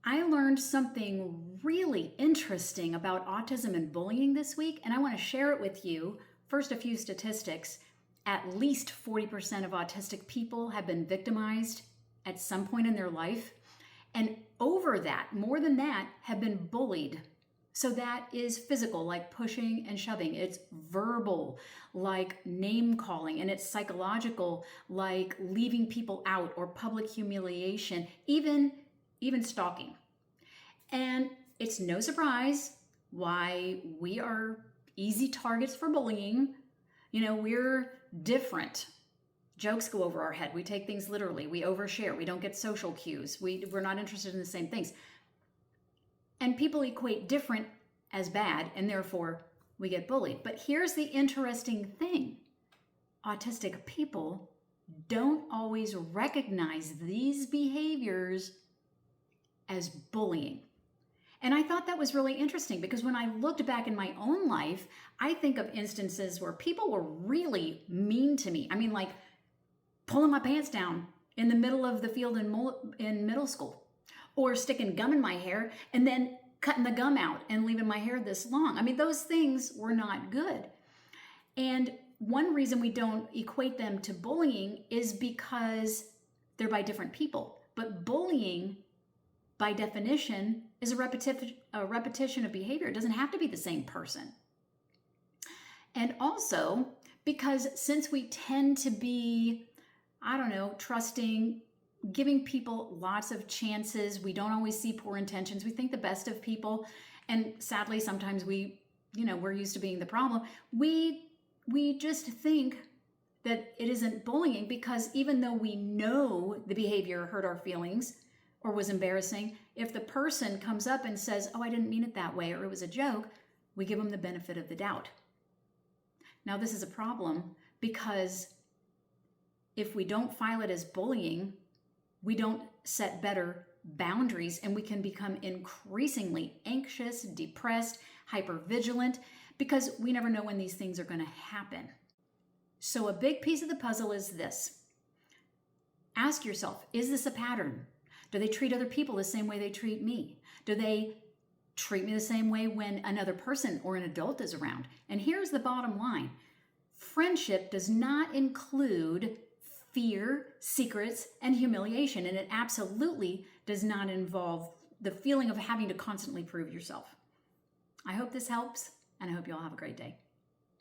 I learned something really interesting about autism and bullying this week, and I want to share it with you. First, a few statistics. At least 40% of autistic people have been victimized at some point in their life. And over that, more than that, have been bullied. So that is physical, like pushing and shoving. It's verbal, like name calling. And it's psychological, like leaving people out or public humiliation, even stalking. And it's no surprise why we are easy targets for bullying. We're different. Jokes go over our head. We take things literally. We overshare. We don't get social cues. We're not interested in the same things. And people equate different as bad, and therefore we get bullied. But here's the interesting thing. Autistic people don't always recognize these behaviors as bullying. And I thought that was really interesting because when I looked back in my own life, I think of instances where people were really mean to me. I mean, like pulling my pants down in the middle of the field in middle school, or sticking gum in my hair and then cutting the gum out and leaving my hair this long. I mean, those things were not good. And one reason we don't equate them to bullying is because they're by different people. But bullying, by definition, is a repetition of behavior. It doesn't have to be the same person. And also, because since we tend to be, trusting, giving people lots of chances, we don't always see poor intentions. We think the best of people. And sadly, sometimes we're used to being the problem. We just think that it isn't bullying because even though we know the behavior hurt our feelings or was embarrassing, if the person comes up and says, "Oh, I didn't mean it that way," or "it was a joke," we give them the benefit of the doubt. Now, this is a problem because if we don't file it as bullying, we don't set better boundaries, and we can become increasingly anxious, depressed, hypervigilant, because we never know when these things are going to happen. So a big piece of the puzzle is this. Ask yourself, is this a pattern? Do they treat other people the same way they treat me? Do they treat me the same way when another person or an adult is around? And here's the bottom line. Friendship does not include fear, secrets, and humiliation, and it absolutely does not involve the feeling of having to constantly prove yourself. I hope this helps, and I hope you all have a great day.